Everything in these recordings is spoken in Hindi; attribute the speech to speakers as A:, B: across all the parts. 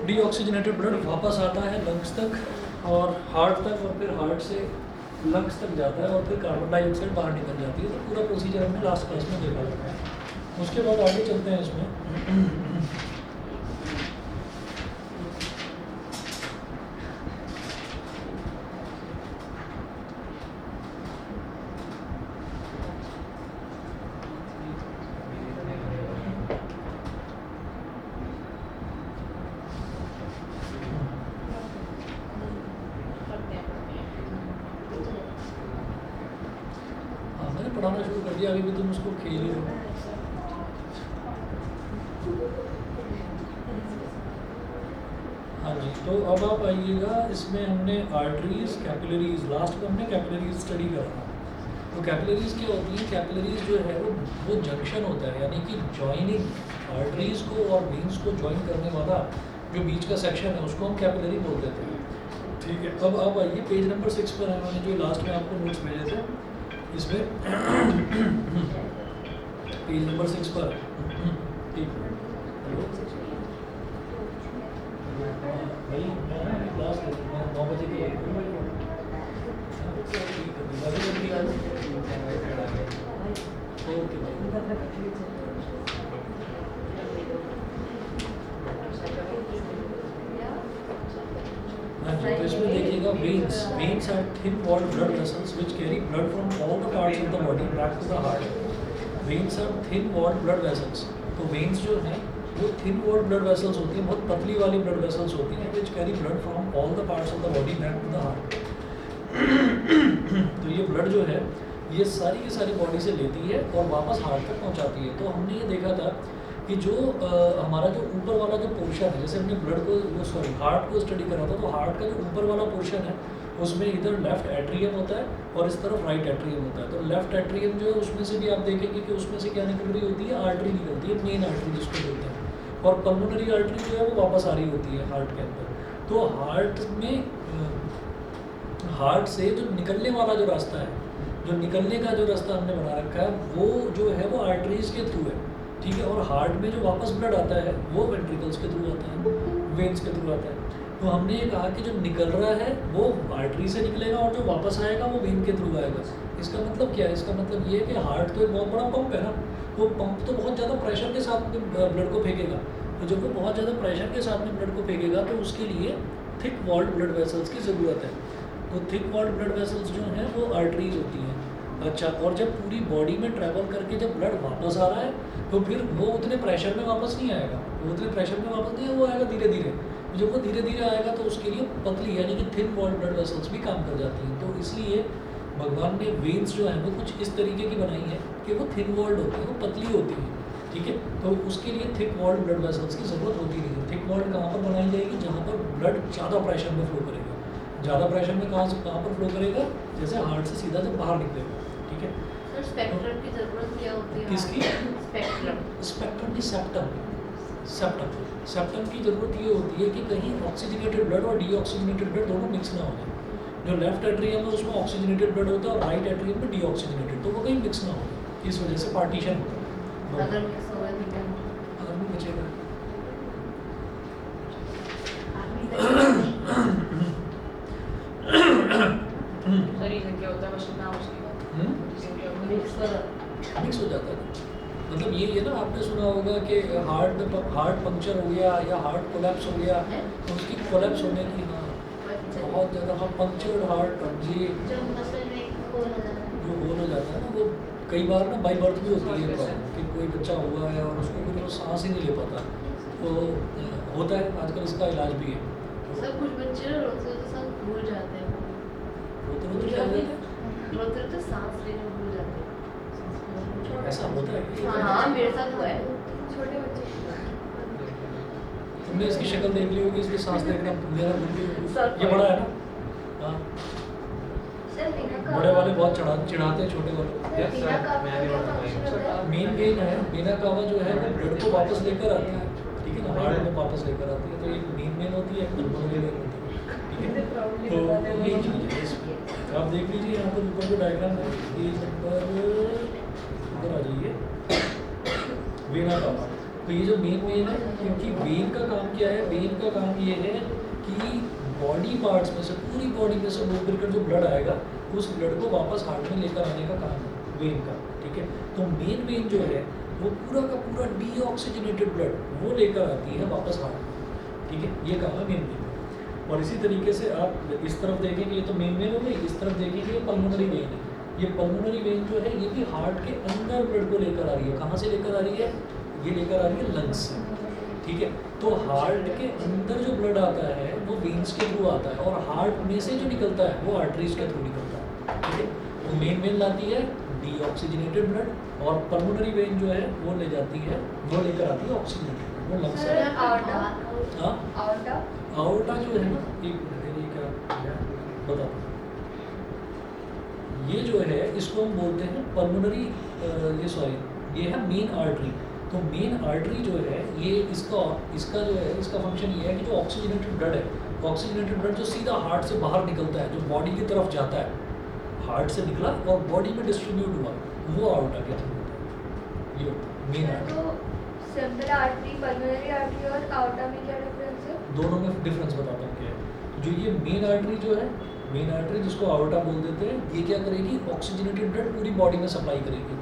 A: डीऑक्सीजनेटेड ब्लड वापस आता है लंग्स तक और हार्ट तक, और फिर हार्ट से लंग्स तक जाता है और फिर कार्बन डाइऑक्साइड बाहर निकल जाती है। तो पूरा प्रोसीजर हमने लास्ट क्लास में देखा था। उसके बाद आगे चलते हैं इसमें। पढ़ाना शुरू कर दिया, अभी भी तुम उसको खेल ही रहे हो। हाँ जी, तो अब आप आइएगा, इसमें हमने आर्टरीज, कैपिलरीज, लास्ट में हमने कैपिलरीज स्टडी करा था। तो कैपिलरीज क्या होती है? कैपिलरीज जो है वो जंक्शन होता है, यानी कि जॉइनिंग आर्टरीज को और वेन्स को ज्वाइन करने वाला जो बीच का सेक्शन है उसको हम कैपिलरी बोल देते हैं। ठीक है, अब आप आइए पेज नंबर 6 पर है, मैंने जो लास्ट में आपको नोट्स भेजे थे इसमें पेज नंबर 6 पर। ठीक है, भाई मैं क्लास मैं 9 बजे की ओके हाँ जी। तो इसमें देखिएगा veins are thin walled blood vessels which carry blood from all the parts of the body back to the heart. Veins are thin walled blood vessels. तो वेन्स जो है वो थिन वॉल्ड ब्लड वेसल्स होती हैं, बहुत पतली वाली ब्लड वेसल्स होती हैं which carry blood from all the parts of the body back to the heart. तो ये ब्लड जो है ये सारी की सारी बॉडी से लेती है और वापस हार्ट तक पहुंचाती है। तो हमने ये देखा था कि जो हमारा जो ऊपर वाला जो पोर्शन है, जैसे हमने ब्लड को हार्ट को स्टडी करा था, तो हार्ट का जो ऊपर वाला पोर्शन है उसमें इधर लेफ्ट एट्रियम होता है और इस तरफ राइट एट्रियम होता है। तो लेफ्ट एट्रियम जो है उसमें से भी आप देखेंगे कि उसमें से क्या निकल रही होती है? आर्टरी निकलती है, मेन आर्टरी जिसको बोलते हैं। और पल्मोनरी आर्टरी जो है वो वापस आ रही होती है हार्ट के अंदर। तो हार्ट से जो निकलने वाला जो रास्ता है, जो निकलने का जो रास्ता हमने बना रखा है वो जो है वो आर्टरीज के थ्रू है। ठीक है, और हार्ट में जो वापस ब्लड आता है वो वेंट्रिकल्स के थ्रू आता है, वेन्स के थ्रू आता है। तो हमने ये कहा कि जो निकल रहा है वो आर्टरी से निकलेगा और जो वापस आएगा वो वेन के थ्रू आएगा। इसका मतलब क्या है? इसका मतलब ये है कि हार्ट तो एक बहुत बड़ा पंप है ना, वो पंप तो बहुत ज़्यादा प्रेशर के साथ ब्लड को फेंकेगा। तो जब वो बहुत ज़्यादा प्रेशर के साथ में ब्लड को फेंकेगा तो उसके लिए थिक वॉल्ड ब्लड वेसल्स की ज़रूरत है। तो थिक वॉल्ड ब्लड वेसल्स जो हैं वो आर्टरीज होती हैं। अच्छा, और जब पूरी बॉडी में ट्रैवल करके जब ब्लड वापस आ रहा है तो फिर वो उतने प्रेशर में वापस नहीं आएगा, वो उतने प्रेशर में वापस नहीं, वो आएगा धीरे धीरे। जब वो धीरे धीरे आएगा तो उसके लिए पतली यानी कि थिन वॉल्ड ब्लड वेसल्स भी काम कर जाती हैं। तो इसलिए भगवान ने वेन्स जो है वो कुछ इस तरीके की बनाई है कि वो थिन वॉल्ड होती है, वो पतली होती है। ठीक है, तो उसके लिए थिक वॉल्ड ब्लड वेसल्स की ज़रूरत होती नहीं है। थिक वॉल्ड कहाँ पर बनाई जाएगी? जहाँ पर ब्लड ज़्यादा प्रेशर में फ्लो करेगा। ज़्यादा प्रेशर में कहाँ पर फ्लो करेगा? जैसे हार्ट से सीधा जब बाहर निकलेगा। ठीक है,
B: सर स्पेक्ट्रम की ज़रूरत क्या होती है?
A: किसकी? स्पेक्ट्रम की सेप्टम की ज़रूरत ये होती है कि कहीं ऑक्सीजनेटेड ब्लड और डीऑक्सीजनेटेड ब्लड दोनों मिक्स ना हो जाए। जो लेफ्ट एट्रियम है उसमें ऑक्सीजनेटेड ब्लड होता है और राइट एट्रियम में डीऑक्सीजनेटेड, तो वो कहीं मिक्स ना हो। इस वजह से पार्टीशन होता है।
B: अगर मिक्स होगा तो क्या होगा?
A: अगर नहीं बचेगा
B: सर ये क्या होता है? मशीन नाम उसकी
A: मिक्स हो जाता है। मतलब ये ना आपने सुना होगा कि हार्ट पंक्चर हो गया या हार्ट कोलैप्स हो गया, तो उसकी कोलैप्स होने की बहुत ज़्यादा, हाँ पंक्चर्ड हार्ट जी जो होल हो जाता है ना, वो कई बार ना बाई बर्थ भी होती है प्रॉब्लम कि कोई बच्चा हुआ है और उसको फिर वो सांस ही नहीं ले पाता, तो होता है। आजकल इसका इलाज भी है।
B: सर कुछ बच्चे रोते सब भूल जाते हैं, रोते तो सांस लेना भूल जाते हैं।
A: ऐसा होता है?
B: हाँ मेरे साथ हुआ है।
C: छोटे बच्चे
A: तुमने इसकी शक्ल देख ली होगी, इसकी सांस देखना लेना भूल गई होगी। ये बड़ा है ना? हाँ, बड़े वाले बहुत चिढ़ाते हैं छोटे वाले। मेन गेन है मीना कावा जो है वो ब्लड को वापस लेकर आती है। ठीक है ना, हार्ट में वापस लेकर आती है। तो एक मेन होती है, एक पल्मोनरी वेन होती है। ठीक है, तो यही चीज़ है इसमें। आप देख लीजिए यहाँ पर ऊपर जो डायग्राम है, पेज नंबर ऊपर आ जाइए, वेना कावा। तो तो ये जो मेन वेन है, क्योंकि वेन का काम क्या है, वेन का काम ये है कि बॉडी पार्ट्स में से, पूरी बॉडी में से मूव करके जो ब्लड आएगा उस ब्लड को वापस हार्ट में लेकर आने का काम है वेन का, ठीक है। तो मेन वेन जो है वो पूरा का पूरा डीऑक्सीजनेटेड ब्लड वो लेकर आती है वापस हार्ट में, ठीक है। ये काम है मेन वेन। और इसी तरीके से आप इस तरफ देखेंगे, ये तो मेन वेन हो गई, इस तरफ देखेंगे ये पल्मोनरी वेन है। ये पल्मोनरी वेन जो है ये भी हार्ट के अंदर ब्लड को लेकर आ रही है। कहाँ से लेकर आ रही है? ये लेकर आ रही है लंग्स से, ठीक है। तो हार्ट के अंदर जो ब्लड आता है वो वेन्स के थ्रू आता है, और हार्ट में से जो निकलता है वो आर्टरीज के थ्रू निकलता है, ठीक है। तो मेन वेन लाती है डीऑक्सीजनेटेड ब्लड, और पल्मोनरी वेन जो है वो ले जाती है, वो लेकर आती है ऑक्सीजनेटेड ब्लड, वो लंग्स से। हाँ, आउटा जो है ना, एक मिनट, ये क्या बताता हूँ। ये जो है इसको हम बोलते हैं पल्मोनरी, ये है मेन आर्टरी। तो मेन आर्टरी जो है ये इसका जो है इसका फंक्शन ये है कि जो ऑक्सीजनेटेड ब्लड है, ऑक्सीजनेटेड ब्लड जो सीधा हार्ट से बाहर निकलता है, जो बॉडी की तरफ जाता है, हार्ट से निकला और बॉडी में डिस्ट्रीब्यूट हुआ, वो आउटा के थ्रू होता है। ये मेन आर्टरी।
C: तो सिंपल आर्टरी, पल्मोनरी आर्टरी और आउटा में क्या डिफरेंस है?
A: दोनों में डिफरेंस बताता हूँ क्या है। जो ये मेन आर्टरी जो है, मेन आर्टरी जिसको आउटा बोल देते हैं, ये क्या करेगी? ऑक्सीजनेटेड ब्लड पूरी बॉडी में सप्लाई करेगी।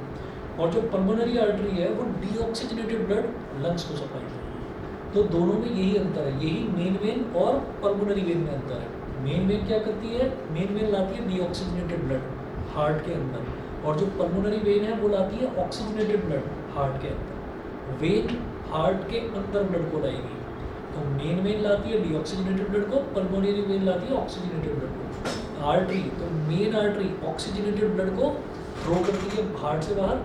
A: और जो पल्मोनरी आर्टरी है वो डीऑक्सीजनेटेड ब्लड लंग्स को सप्लाई करेगी। तो दोनों में यही अंतर है, यही मेन वेन और पल्मोनरी वेन में अंतर है। मेन वेन क्या करती है? मेन वेन लाती है डीऑक्सीजनेटेड ब्लड हार्ट के अंदर, और जो पल्मोनरी वेन है वो लाती है ऑक्सीजनेटेड ब्लड हार्ट के अंदर। वेन हार्ट के अंदर ब्लड को लाएगी। तो मेन वेन लाती है डीऑक्सीजनेटेड ब्लड को, पल्मोनरी वेन लाती है ऑक्सीजनेटेड ब्लड को। आर्टरी, तो मेन आर्टरी ऑक्सीजनेटेड ब्लड को थ्रो करती है हार्ट से बाहर,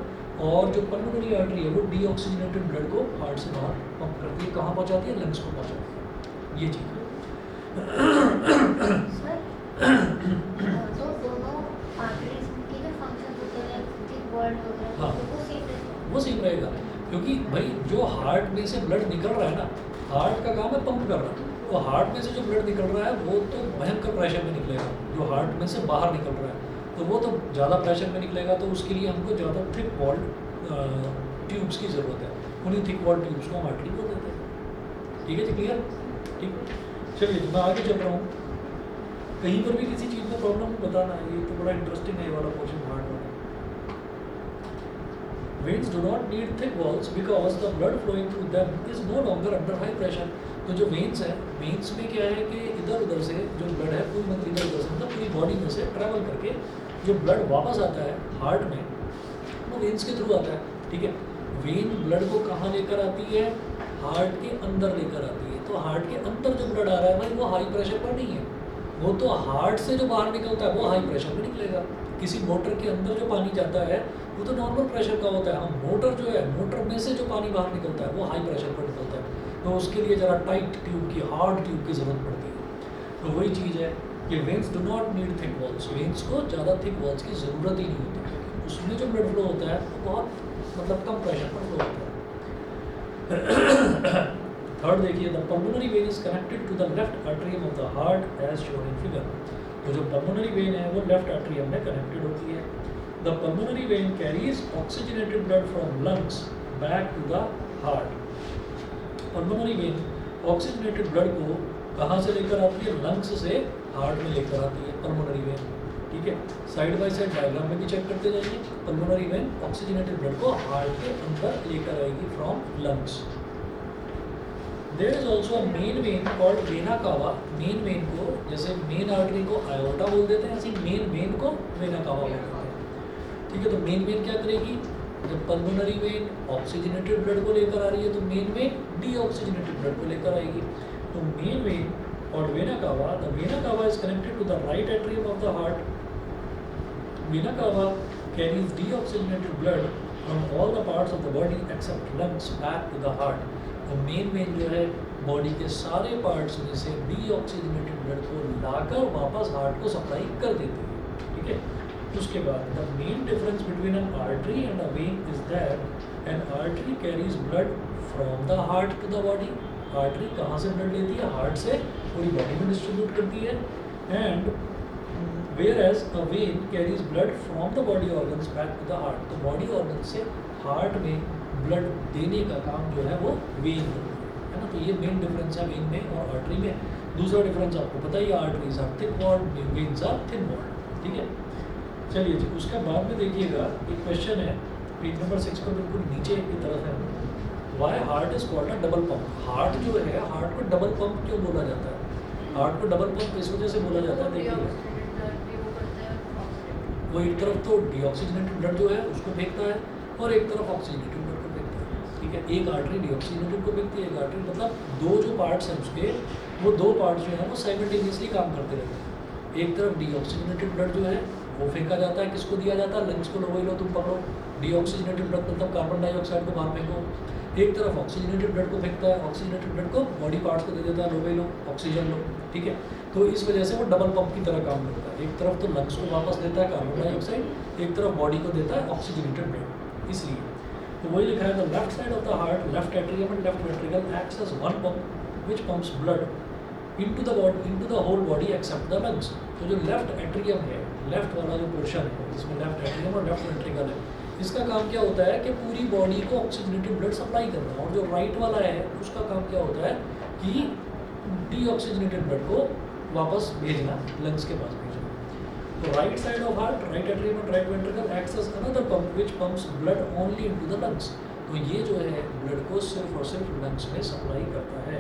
A: और जो पल्मोनरी आर्टरी है वो डीऑक्सीजनेटेड ब्लड को हार्ट से बाहर पंप करती है। कहाँ पहुँचाती है? लंग्स को पहुँचाती है। ये चीज़
D: सर, तो दोनों आर्टरीज के जो फंक्शन होते हैं, थिक वॉल वगैरह,
A: हाँ।
D: तो वो सेम रहता है?
A: वो सेम रहेगा, क्योंकि भाई जो हार्ट में से ब्लड निकल रहा है ना, हार्ट का काम है पंप करना। तो हार्ट में से जो ब्लड निकल रहा है वो तो भयंकर प्रेशर में निकलेगा। जो हार्ट में से बाहर निकल रहा है तो वो तो ज़्यादा प्रेशर में निकलेगा, तो उसके लिए हमको ज़्यादा थिक वॉल ट्यूब्स की ज़रूरत है। उन्हीं थिक वॉल ट्यूब्स को हम आर्टरी बोल देते हैं। ठीक है जी, क्लियर? ठीक, चलिए तो मैं आगे चल रहा हूँ। कहीं पर भी किसी चीज़ में प्रॉब्लम बताना है, ये तो बड़ा इंटरेस्टिंग है ये वाला पोर्शन हार्ट वाला। Veins do not need thick walls because the blood flowing through them is no longer under high pressure. तो जो वेन्स है, वेन्स में क्या है कि इधर उधर से जो ब्लड है पूरी इधर उधर से, मतलब पूरी बॉडी में से ट्रैवल करके जो ब्लड वापस आता है हार्ट में, वो वेन्स के थ्रू आता है, ठीक है। वेन ब्लड को कहाँ लेकर आती है? हार्ट के अंदर लेकर आती है। तो हार्ट के अंदर जो ब्लड आ रहा है भाई वो हाई प्रेशर पर नहीं है, वो तो हार्ट से जो बाहर निकलता है वो हाई प्रेशर में निकलेगा। किसी मोटर के अंदर जो पानी जाता है वो तो नॉर्मल प्रेशर का होता है। हम मोटर जो है, मोटर में से जो पानी बाहर निकलता है वो हाई प्रेशर पर निकलता है, तो उसके लिए ज़रा टाइट ट्यूब की, हार्ड ट्यूब की ज़रूरत पड़ती है। तो वही चीज़ है कि veins do not need thick walls, veins को ज़्यादा थिक वॉल्स की ज़रूरत ही नहीं होती, उसमें जो ब्लड फ्लो होता है वो बहुत मतलब कम प्रेशर पर फ्लो होता है। थर्ड देखिए, the pulmonary vein is connected to the left atrium of the heart as shown in figure. तो जो पल्मोनरी वेन है वो लेफ्ट आर्टरियम में कनेक्टेड होती है। The pulmonary vein carries oxygenated blood from lungs back to the heart. Pulmonary vein oxygenated blood को कहाँ से लेकर आती है? लंग्स से हार्ट में लेकर आती है पल्मोनरी वेन, ठीक है। साइड बाय साइड डायग्राम में भी चेक करते जाइए। पल्मोनरी वेन ऑक्सीजनेटेड ब्लड को हार्ट के अंदर लेकर आएगी from lungs. There is also a main vein called vena cava. Main vein को, जैसे मेन आर्टरी को आयोटा बोल देते हैं, ऐसे मेन वेन को वेना कावा बोल देते हैं, ठीक है। तो मेन वेन क्या करेगी? जब पल्मोनरी वेन ऑक्सीजनेटेड ब्लड को लेकर आ रही है तो मेन वेन डीऑक्सीजनेटेड ब्लड को लेकर आएगी। तो मेन वेन और vena cava, the vena cava is connected to the right atrium of the heart. Vena cava carries deoxygenated blood from all the parts of the body except lungs back to the heart. तो मेन वेन जो है बॉडी के सारे पार्ट्स में से डीऑक्सीजनेटेड ब्लड को लाकर वापस हार्ट को सप्लाई कर देती है, ठीक है। उसके बाद the main difference between an artery and a vein is that an artery carries blood from the heart to the body. Artery कहाँ से ब्लड लेती है? हार्ट से पूरी बॉडी में डिस्ट्रीब्यूट करती है। And whereas a vein carries blood from the body organs back to the heart. तो बॉडी ऑर्गन से हार्ट में ब्लड देने का काम जो है वो वेन है ना। तो ये मेन डिफरेंस है वेन में और आर्टरी में। दूसरा डिफरेंस आपको पता ही है, arteries are thick walled, veins are thin walled, ठीक है। चलिए जी, उसके बाद में देखिएगा एक क्वेश्चन है पेज नंबर 6 पर बिल्कुल नीचे की तरफ है, why heart is called a double pump. Heart जो है, हार्ट को डबल पंप क्यों बोला जाता है? हार्ट को डबल पंप इस वजह से बोला जाता है, देखिए वो एक तरफ तो डीऑक्सीजनेटेड ब्लड जो है उसको फेंकता है और एक तरफ ऑक्सीजनेटेड ब्लड को फेंकता है, ठीक है। एक आर्टरी डीऑक्सीजनेटेड को फेंकती है, एक आर्टरी, मतलब दो जो पार्ट्स हैं उसके, वो दो पार्ट्स जो है वो साइमल्टेनियसली काम करते रहते हैं। एक तरफ डीऑक्सीजनेटेड ब्लड जो है वो फेंका जाता है, किसको दिया जाता है? लंग्स को लो, वही लो तुम पकड़ो, डीऑक्सीजनेटेड ब्लड मतलब कार्बन डाइऑक्साइड को बाहर फेंको। एक तरफ ऑक्सीजनेटेड ब्लड को फेंकता है, ऑक्सीजनेटेड ब्लड को बॉडी पार्ट्स को दे देता है, लो भाई लो ऑक्सीजन लो, ठीक है। तो इस वजह से वो डबल पंप की तरह काम करता है, एक तरफ तो लंग्स को वापस देता है कार्बन डाइऑक्साइड, एक तरफ बॉडी को देता है ऑक्सीजनेटेड ब्लड। इसलिए तो वही लिखा है, the left side of the heart, left atrium and left ventricle acts as one pump which pumps blood into the whole body except the lungs. तो जो लेफ्ट एट्रियम है, लेफ्ट वाला जो पोर्शन है जिसमें लेफ्ट एट्रियम और लेफ्ट वेंट्रिकल है, इसका काम क्या होता है कि पूरी बॉडी को ऑक्सीजनेटेड ब्लड सप्लाई करना, और जो राइट वाला है उसका काम क्या होता है कि डीऑक्सीजनेटेड ब्लड को वापस भेजना, लंग्स के पास भेजना। तो right side of heart, right atrium and right ventricle acts as another pump which pumps blood only into the lungs. तो ये जो है ब्लड को सिर्फ और सिर्फ लंग्स में सप्लाई करता है।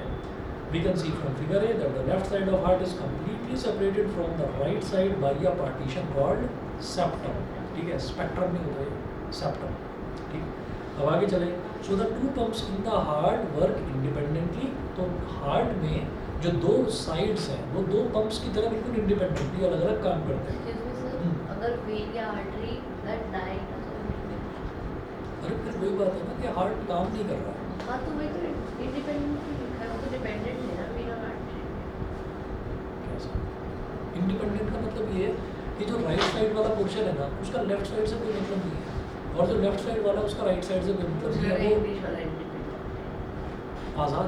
A: We can see from figure A that the left side of heart is completely separated from the right side by a partition called septum, ठीक है, स्पेक्ट्रम नहीं होता है, सेप्टम, ठीक। अब आगे चले, सो the two pumps in the heart work independently. तो हार्ट में जो दो साइड्स हैं वो दो पंप्स की तरह बिल्कुल इंडिपेंडेंटली अलग अलग काम करते हैं।
D: अगर वेन या आर्टरी ब्लड डाइट,
A: अरे फिर वही बात है ना कि हार्ट काम नहीं कर रहा है।
D: हाँ तो वही तो इंडिपेंडेंट लिखा है, वो तो डिपेंडेंट है ना वेन और आर्टरी।
A: इंडिपेंडेंट का मतलब ये है कि जो राइट साइड वाला पोर्शन है ना उसका लेफ्ट साइड से कोई मतलब नहीं है, और जो लेफ्ट साइड वाला उसका राइट साइड से कोई मतलब नहीं है, वो आज़ाद।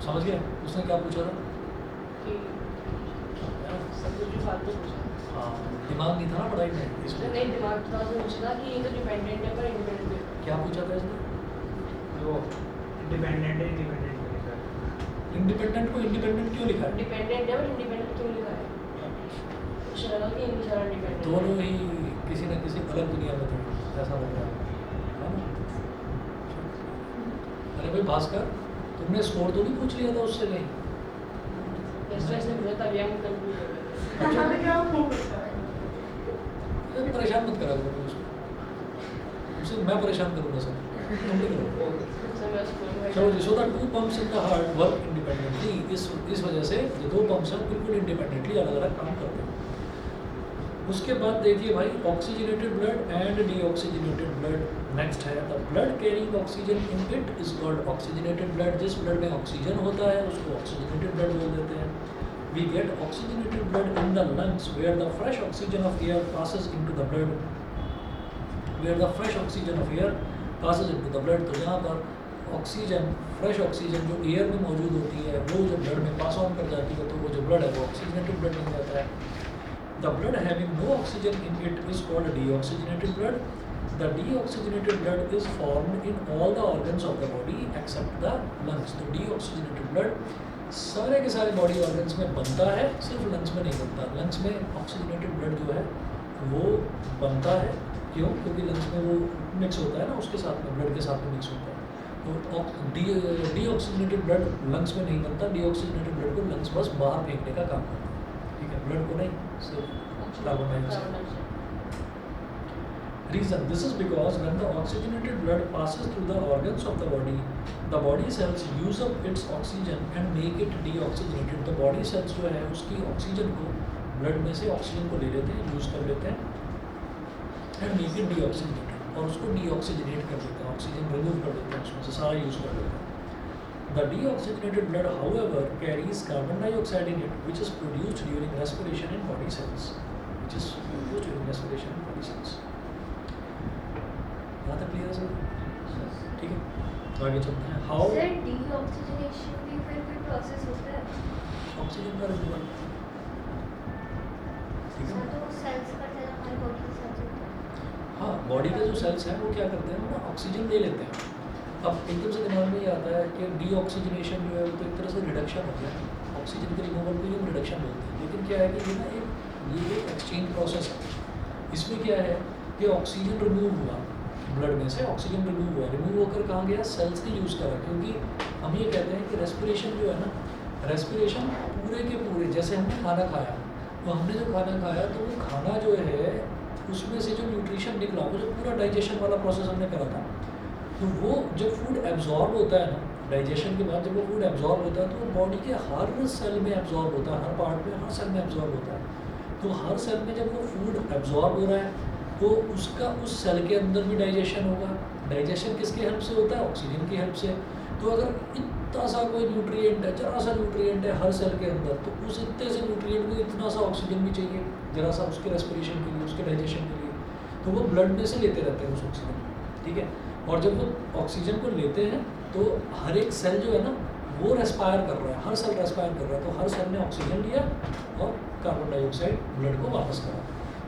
A: समझ गए उसने क्या पूछा था?
B: सब कुछ फालतू पूछा।
A: हाँ, दिमाग नहीं था ना पढ़ाई में, इसलिए
B: नहीं दिमाग था तो पूछा कि ये तो डिपेंडेंट है पर इंडिपेंडेंट है।
A: क्या पूछा था इसने?
E: जो इंडिपेंडेंट है, इंडिपेंडेंट को लिखा है।
A: इंडिपेंडेंट को इंडिपेंडेंट क्यों लिखा है?
B: डिपेंडेंट है पर इंडिपेंडेंट क्यों लिखा है? मुझे लगा कि इन सारा डिपेंडेंट
A: दोनों ही किसी न किसी अलग दुनिया में थे, ऐसा लग रहा है ना? अरे भाई भास्कर, तुमने स्कोर तो नहीं पूछ लिया था उससे कहीं?
B: स्ट्रेस में पूछा था, अभी हम कंफ्यूज हो गए।
A: अरे परेशान मत करा करो उसको, उसे मैं परेशान करूँगा सर, तुम नहीं करो। चलो जी, so the two pumps in the heart work independently. इस वजह से जो दो पंप्स हैं बिल्कुल इंडिपेंडेंटली अलग अलग काम करते हैं। उसके बाद देखिए भाई, oxygenated blood and deoxygenated blood next है। The blood carrying oxygen in it is called oxygenated blood. जिस ब्लड में ऑक्सीजन होता है उसको ऑक्सीजनेटेड ब्लड बोल देते हैं। We get oxygenated blood in the lungs where the fresh oxygen of air passes into the blood. Where the fresh oxygen of air passes into the blood. तो यहाँ पर ऑक्सीजन, फ्रेश ऑक्सीजन जो एयर में मौजूद होती है वो जो ब्लड में पास ऑन कर जाती है, तो वो जो ब्लड है वो ऑक्सीजनेटेड ब्लड बन जाता है। The blood having no oxygen in it is called deoxygenated blood. The deoxygenated blood is formed in all the organs of the body except the lungs. तो deoxygenated blood सारे के सारे बॉडी ऑर्गन्स में बनता है, सिर्फ लंग्स में नहीं बनता। लंग्स में ऑक्सीजनेटेड ब्लड जो है वो बनता है, क्यों? क्योंकि लंग्स में वो मिक्स होता है ना, उसके साथ में, ब्लड के साथ में मिक्स होता है। तो डीऑक्सीजनेटेड ब्लड लंग्स में नहीं बनता। डीऑक्सीजनेटेड ब्लड को लंग्स बस बाहर फेंकने का काम करता है, ठीक है, ब्लड को नहीं, सिर्फ carbon dioxide. Reason, this is because when the oxygenated blood passes through the organs of the body cells use up its oxygen and make it deoxygenated. तो body cells जो है उसकी ऑक्सीजन को, ब्लड में से ऑक्सीजन को ले लेते हैं, यूज़ कर लेते हैं and make it deoxygenated, और उसको deoxygenate कर देते हैं, ऑक्सीजन रिमूव कर देते हैं उसमें से, सारा यूज़ कर देते हैं। The deoxygenated blood, however, carries carbon dioxide in it, which is produced during respiration in body cells. Which is produced during respiration in body cells. यहाँ तक क्लियर है सर? ठीक है, तो आगे चलते हैं। हाउ
C: सर डीऑक्सीजनेशन भी फिर कोई प्रोसेस होता है?
A: ऑक्सीजन का रिमूवल, ठीक है।
D: तो सेल्स का हमारे बॉडी के साथ होता है।
A: हाँ, बॉडी के जो सेल्स हैं वो क्या करते हैं, वो ना ऑक्सीजन ले लेते हैं। अब एकदम से दिमाग में ये आता है कि डीऑक्सीजनेशन जो है वो तो एक तरह से रिडक्शन हो गया, ऑक्सीजन के रिमूवल को हम रिडक्शन बोलते हैं। लेकिन क्या है कि ये ना एक एक्सचेंज प्रोसेस है। इसमें क्या है कि ऑक्सीजन रिमूव हुआ ब्लड में से, ऑक्सीजन रिमूव होकर कहाँ गया, सेल्स ने यूज़ करा। क्योंकि हम ये कहते हैं कि रेस्पिरेशन जो है ना, रेस्पिरेशन पूरे के पूरे, जैसे हमने खाना खाया, तो हमने जो खाना खाया तो वो खाना जो है उसमें से जो न्यूट्रिशन निकला, वो जो पूरा डाइजेशन वाला प्रोसेस हमने करा था, तो वो जब फूड एब्जॉर्ब होता है ना, डाइजेशन के बाद जब वो फूड एब्जॉर्ब होता है तो वो बॉडी के हर सेल में एब्जॉर्ब होता है, हर पार्ट में, हर सेल में एब्जॉर्ब होता है। तो हर सेल में जब वो फूड एब्जॉर्ब हो रहा है तो उसका उस सेल के अंदर भी डाइजेशन होगा। डाइजेशन किसके हेल्प से होता है, ऑक्सीजन की हेल्प से। तो अगर इतना सा कोई न्यूट्रिएंट है, जरा सा न्यूट्रिएंट है हर सेल के अंदर, तो उस इतने से न्यूट्रिएंट को इतना सा ऑक्सीजन भी चाहिए, जरा सा उसके रेस्पिरेशन के लिए, उसके डाइजेशन के लिए। तो वो ब्लड में से लेते रहते हैं उस ऑक्सीजन को, ठीक है। और जब वो ऑक्सीजन को लेते हैं तो हर एक सेल जो है ना वो रेस्पायर कर रहा है, हर सेल रेस्पायर कर रहा है। तो हर सेल ने ऑक्सीजन लिया और कार्बन डाइऑक्साइड ब्लड को वापस करा।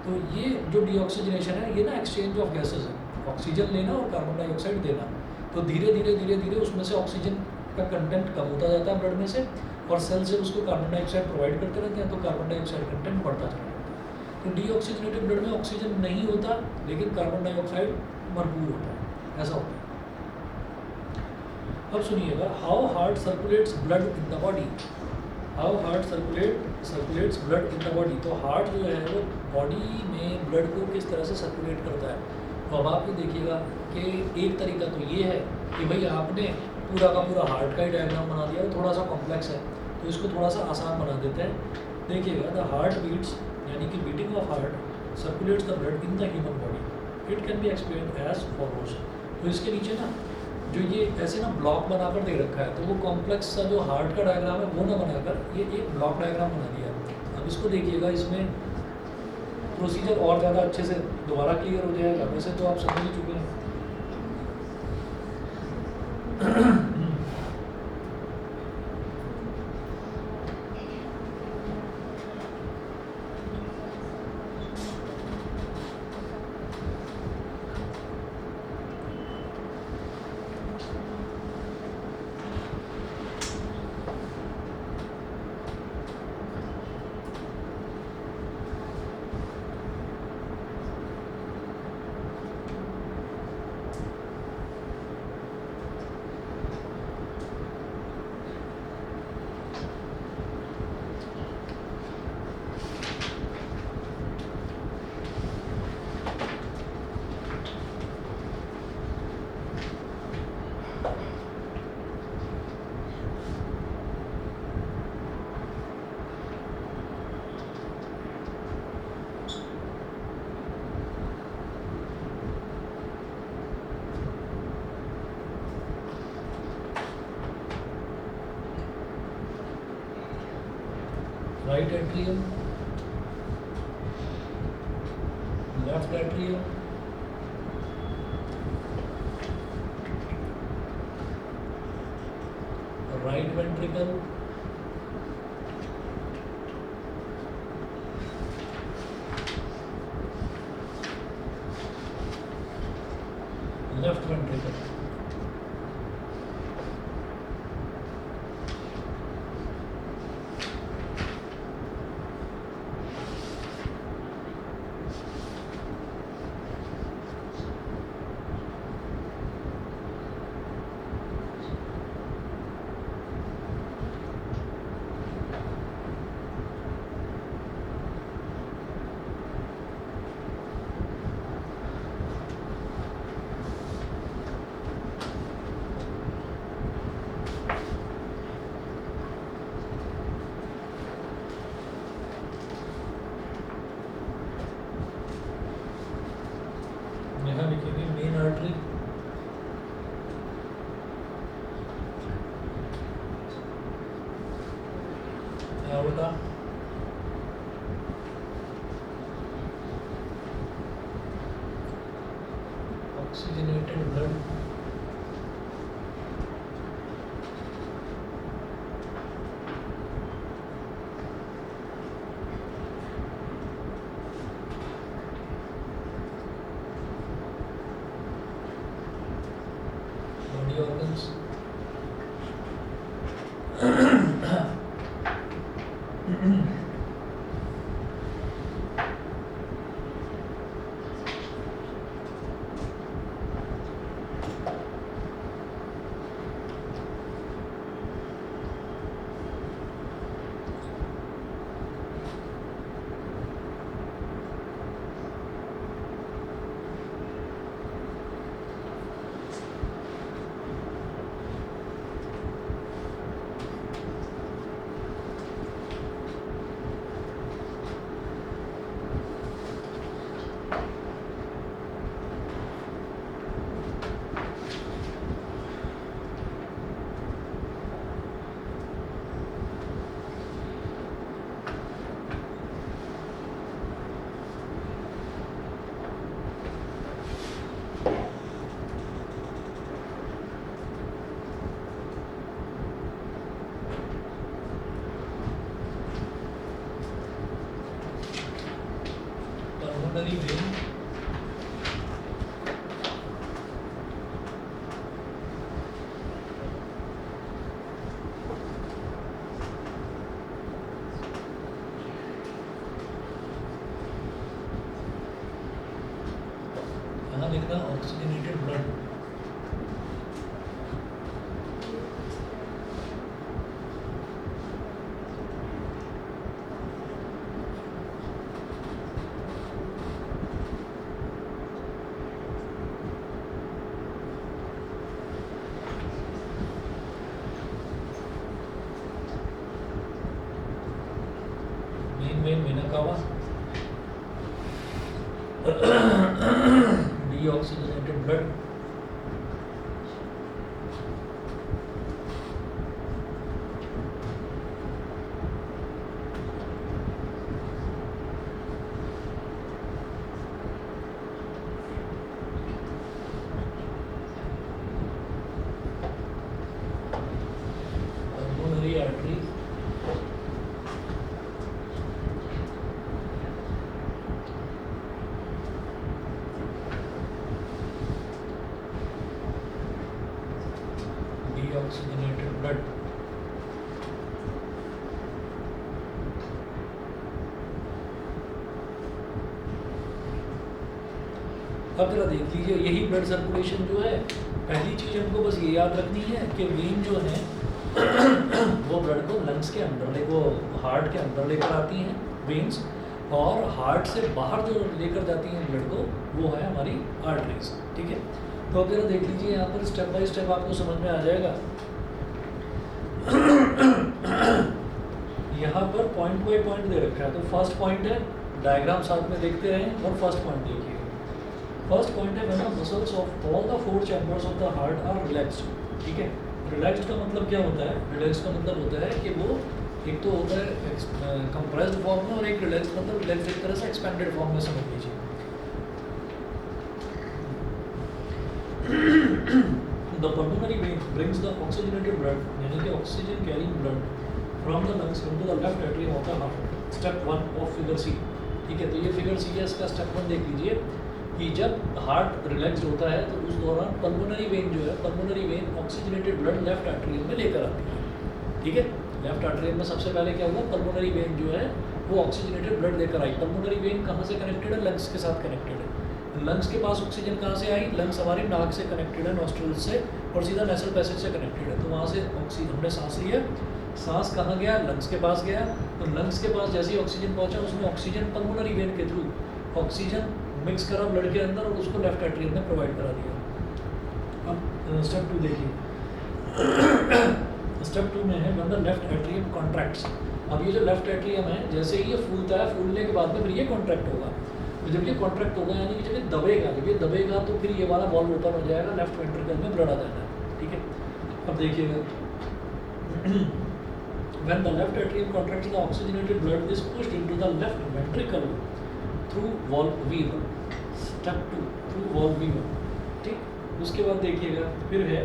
A: तो ये जो डीऑक्सीजनेशन है, ये ना एक्सचेंज ऑफ गैसेज है, ऑक्सीजन लेना और कार्बन डाइऑक्साइड देना। तो धीरे धीरे उसमें से ऑक्सीजन का कंटेंट कम होता जाता है ब्लड में से, और सेल से उसको कार्बन डाइऑक्साइड प्रोवाइड करते रहते हैं, तो कार्बन डाइऑक्साइड कंटेंट बढ़ता चला जाता है। तो डीऑक्सीजनेटेड ब्लड में ऑक्सीजन नहीं होता, लेकिन कार्बन डाइऑक्साइड भरपूर होता है, ऐसा होता है। अब सुनिएगा, how heart circulates blood in the body. How heart circulates blood in the body. तो हार्ट जो है वो बॉडी में ब्लड को किस तरह से सर्कुलेट करता है। तो अब आप ये देखिएगा कि एक तरीका तो ये है कि भाई आपने पूरा का पूरा हार्ट का ही डायग्राम बना दिया, थोड़ा सा कॉम्प्लेक्स है तो इसको थोड़ा सा आसान बना देते हैं। देखिएगा, द हार्ट बीट्स, यानी कि beating of heart circulates the blood in the human body. It can be explained as follows. तो इसके नीचे ना जो ये ऐसे ना ब्लॉक बनाकर दे रखा है, तो वो कॉम्प्लेक्स सा जो हार्ट का डायग्राम है वो ना बनाकर ये एक ब्लॉक डायग्राम बना दिया है। अब इसको देखिएगा, इसमें प्रोसीजर और ज़्यादा अच्छे से दोबारा क्लियर हो जाएगा। वैसे तो आप समझ ही चुके हैं। Right atrium, left atrium, right ventricle, left ventricle. यहाँ लिखेंगे main artery, aorta, oxygenated blood, main vena cava, deoxygenated blood, pulmonary artery, deoxygenated blood, अब जरा देख लीजिए, यही ब्लड सर्कुलेशन जो है, पहली चीज हमको बस ये याद रखनी है कि वेन जो है वो ब्लड को लंग्स के अंदर वो हार्ट के अंदर लेकर आती हैं वेन्स, और हार्ट से बाहर जो लेकर जाती हैं ब्लड को वो है हमारी आर्टरीज। ठीक है, तो अब जरा देख लीजिए यहाँ पर स्टेप बाय स्टेप आपको समझ में आ जाएगा। यहाँ पर पॉइंट बाय पॉइंट दे रखा है, तो फर्स्ट पॉइंट है, डायग्राम साथ में देखते रहें और फर्स्ट पॉइंट देखिए। फर्स्ट पॉइंट है when muscles of all the four chambers of the heart are relaxed. ठीक है, रिलैक्स्ड का मतलब क्या होता है? रिलैक्स का मतलब होता है कि वो एक तो होता है कंप्रेस्ड फॉर्म में, और एक रिलैक्स मतलब रिलैक्स एक तरह से एक्सपेंडेड फॉर्म में समझ लीजिए। The pulmonary vein brings the oxygenated blood, यानी कि oxygen carrying blood from the lungs into the left atrium of the heart. Step 1 of figure C. ठीक है, तो ये फिगर सी है, इसका स्टेप 1 देख लीजिए कि जब हार्ट रिलैक्स्ड होता है तो उस दौरान पल्मोनरी वेन जो है, pulmonary vein oxygenated blood left atrium में लेकर आती है। ठीक है, लेफ्ट एट्रियम में सबसे पहले क्या हुआ, पल्मोनरी वेन जो है वो ऑक्सीजनेटेड ब्लड लेकर आई। पल्मोनरी वेन कहाँ से कनेक्टेड है? लंग्स के साथ कनेक्टेड है। लंग्स के पास ऑक्सीजन कहाँ से आई? लंग्स हमारी नाक से कनेक्टेड है, नॉस्ट्रल से, और सीधा नेसल पैसेज से कनेक्टेड है। तो वहाँ से ऑक्सीजन हमने सांस लिया, सांस कहाँ गया? लंग्स के पास गया। तो लंग्स के पास जैसे ही ऑक्सीजन पहुँचा, उसमें ऑक्सीजन पल्मोनरी वेन के थ्रू ऑक्सीजन मिक्स करा ब्लड के अंदर और उसको लेफ्ट एट्रियम में प्रोवाइड करा दिया। अब स्टेप 2 देखिए। स्टेप 2 में है when the left atrium contracts. अब ये जो लेफ्ट एट्रियम है, जैसे ही ये फूलता है, फूलने के बाद में फिर ये कॉन्ट्रैक्ट होगा। तो जब ये कॉन्ट्रैक्ट होगा यानी कि जब ये दबेगा, जब ये दबेगा तो फिर ये वाला वॉल्व ओपन हो जाएगा, लेफ्ट वेंट्रिकल में ब्लड आ जाता है। ठीक है, अब देखिएगा, when the left atrium contracts the oxygenated blood is pushed into the left ventricle through valve V1। Step 2 through valve V1। ठीक, उसके बाद देखिएगा फिर है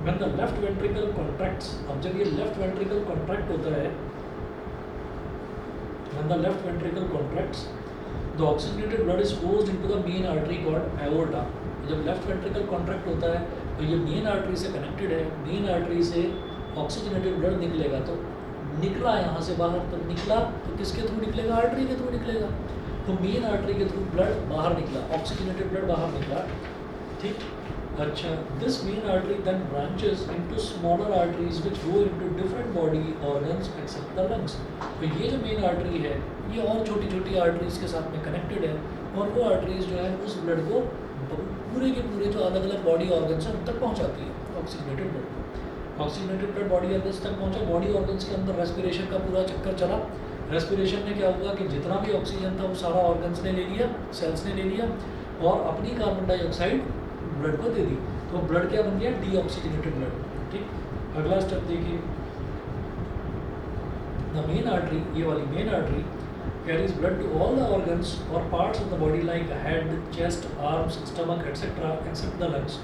A: when the left ventricle contracts. अब जब ये लेफ्ट वेंट्रिकल कॉन्ट्रैक्ट होता है, when the left ventricle contracts the oxygenated blood is posed into the main artery called aorta. जब लेफ्ट वेंट्रिकल कॉन्ट्रैक्ट होता है तो ये मेन आर्टरी से कनेक्टेड है, मेन आर्टरी से ऑक्सीजनेटेड ब्लड निकलेगा। तो निकला यहाँ से बाहर, तो निकला तो किसके थ्रू निकलेगा? आर्टरी के थ्रू निकलेगा। तो मेन आर्टरी के थ्रू ब्लड बाहर निकला, ऑक्सीजनेटेड ब्लड बाहर निकला। ठीक, अच्छा, this main artery then branches into smaller arteries which go into different body organs except the lungs. तो ये जो मेन आर्टरी है ये और छोटी छोटी आर्टरीज के साथ में कनेक्टेड है, और वो आर्टरीज जो है उस ब्लड को पूरे के पूरे जो अलग अलग बॉडी ऑर्गन्स हैं उन तक पहुँचाती है oxygenated blood. Oxygenated blood body organs तक पहुँचा, बॉडी ऑर्गन्स के अंदर रेस्पिरेशन का पूरा चक्कर चला। रेस्पिरेशन में क्या हुआ कि जितना भी ऑक्सीजन था वो सारा ऑर्गन्स ने ले लिया, सेल्स ने ले लिया, और अपनी कार्बन डाइऑक्साइड ब्लड को दे दी। तो ब्लड क्या बन गया? Deoxygenated blood. ठीक, अगला स्टेप देखिए, द मेन आर्टरी, ये वाली main artery carries blood to all the organs or parts of the body like head, chest, arms, stomach, etc. except the lungs.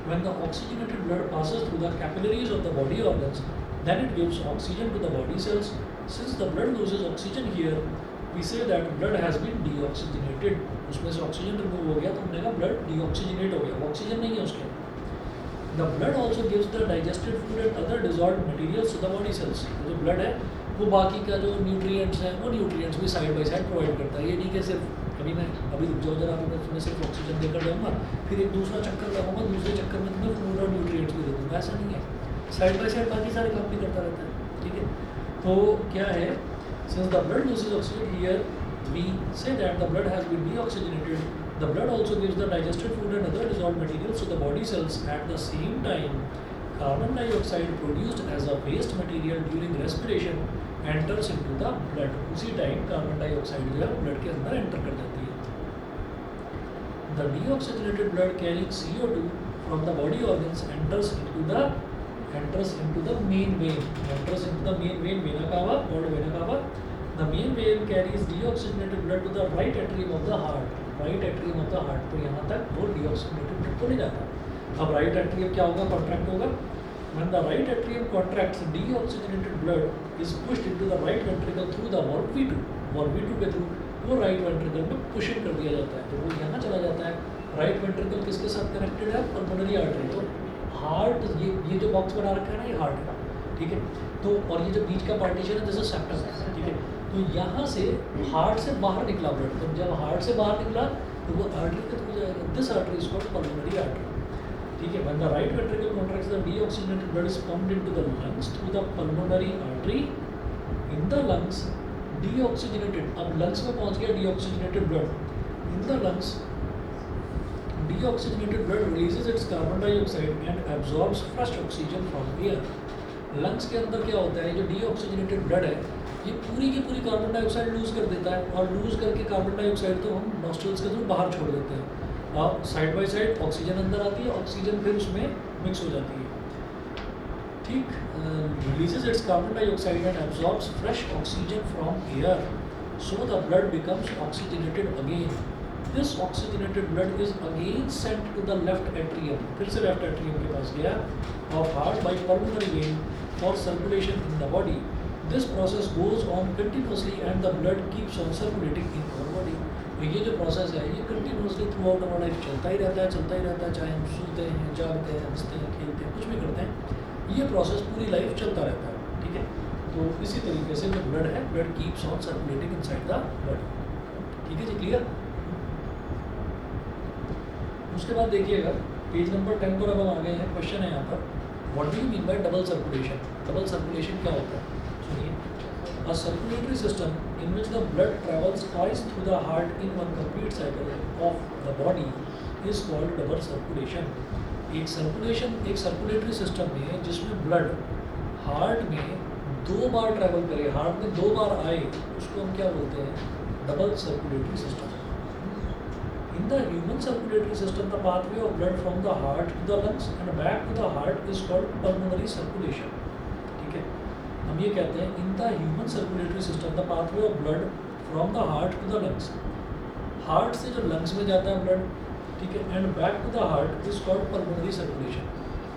A: When the oxygenated blood passes through the capillaries of the body organs, then it gives oxygen to the body cells. Since the blood loses oxygen here, we say that blood has been deoxygenated. उसमें से ऑक्सीजन रिमूव हो गया तो हमने कहा ब्लड डीऑक्सीजनेट हो गया, ऑक्सीजन नहीं है उसके। The blood also gives the digested food and other dissolved materials to the body cells. जो ब्लड है वो बाकी का जो न्यूट्रिएंट्स हैं वो न्यूट्रिएंट्स भी साइड बाय साइड प्रोवाइड करता है। ये नहीं कि सिर्फ अभी रुक जाओ जरा, मैं तुम्हें सिर्फ ऑक्सीजन देकर जाऊँगा, फिर एक दूसरा चक्कर लगाऊंगा, दूसरे चक्कर में तुम्हें फूड और न्यूट्रिएंट्स भी दे दूँगा, ऐसा नहीं है। साइड बाय साइड बाकी सारे काम भी करता रहता है। ठीक है, तो क्या है, since the blood loses oxygen here we say that the blood has been deoxygenated, the blood also gives the digested food and other dissolved materials to the body cells at the same time carbon dioxide produced as a waste material during respiration enters into the blood. उसी टाइम कार्बन डाइऑक्साइड जो है ब्लड के अंदर एंटर कर जाती है. The deoxygenated blood carrying CO2 from the body organs enters into the main vein. Vena cava or vena cava. The main vein carries deoxygenated blood to the right atrium of the heart. Right atrium of the heart. तो यहाँ तक वो deoxygenated blood को ले जाता है. अब right atrium क्या होगा? Contract होगा. When the right atrium contracts, deoxygenated blood is pushed into the right ventricle through the valve V2. Valve V2 के थ्रू वो राइट वेंट्रिकल में पुशिंग कर दिया जाता है. तो वो यहाँ चला जाता है. राइट वेंट्रिकल किसके साथ कनेक्टेड है? Pulmonary artery. तो हार्ट ये जो बॉक्स बना रखा है ना, ये हार्ट का, ठीक है. तो और ये जो बीच का पार्टीशन है, दिस इज सेप्टम, ठीक है. तो यहाँ से हार्ट से बाहर निकला ब्लड. तो जब हार्ट से बाहर निकला तो वो आर्टरी के थ्रू जाएगा. This artery is called pulmonary artery, ठीक है. When the right ventricle contracts, the deoxygenated blood is pumped into the lungs through the pulmonary artery. In the lungs, deoxygenated, अब lungs में पहुंच गया deoxygenated blood. In the lungs, deoxygenated blood releases its carbon dioxide and absorbs fresh oxygen from air. Lungs के अंदर क्या होता है? जो deoxygenated blood है, ये पूरी की पूरी कार्बन डाइऑक्साइड लूज कर देता है. और लूज करके कार्बन डाइऑक्साइड तो हम नॉस्ट्रल्स के थ्रू बाहर छोड़ देते हैं. अब साइड बाय साइड ऑक्सीजन अंदर आती है, ऑक्सीजन फिर उसमें मिक्स हो जाती है, ठीक. Releases its carbon dioxide and absorbs fresh oxygen from air, so the blood becomes oxygenated again. This oxygenated blood is again sent to the left atrium, फिर से लेफ्ट एट्रियम के पास गया, of heart by pulmonary vein for circulation in the body. This process goes on continuously and the blood keeps on circulating in our body. तो ये जो प्रोसेस है ये continuously through out our life चलता ही रहता है, चाहे हम सोते हैं, जागते हैं, हंसते हैं, खेलते हैं, कुछ भी करते हैं, ये प्रोसेस पूरी लाइफ चलता रहता है, ठीक है. तो इसी तरीके से जो ब्लड है, blood keeps on circulating inside the body, ठीक है जी. क्लियर? उसके बाद देखिएगा पेज नंबर 10 पर अब हम आ गए हैं. क्वेश्चन है यहाँ पर, what do you mean by double circulation? Double circulation क्या होता है? सुनिए. A circulatory system in which the blood travels twice through the heart in one complete cycle of the body is called double circulation. एक सर्कुलेटरी सिस्टम में जिसमें ब्लड हार्ट में 2 बार ट्रैवल करे, हार्ट में 2 बार आए, उसको हम क्या बोलते हैं? Double circulatory system. In the human circulatory system, the pathway of blood from the heart to the lungs and back to the heart is called pulmonary circulation. ठीक है. हम ये कहते हैं in the human circulatory system the pathway of blood from the heart to the lungs. Heart से जो लंग्स में जाता है ब्लड, ठीक है, and back to the heart is called pulmonary circulation,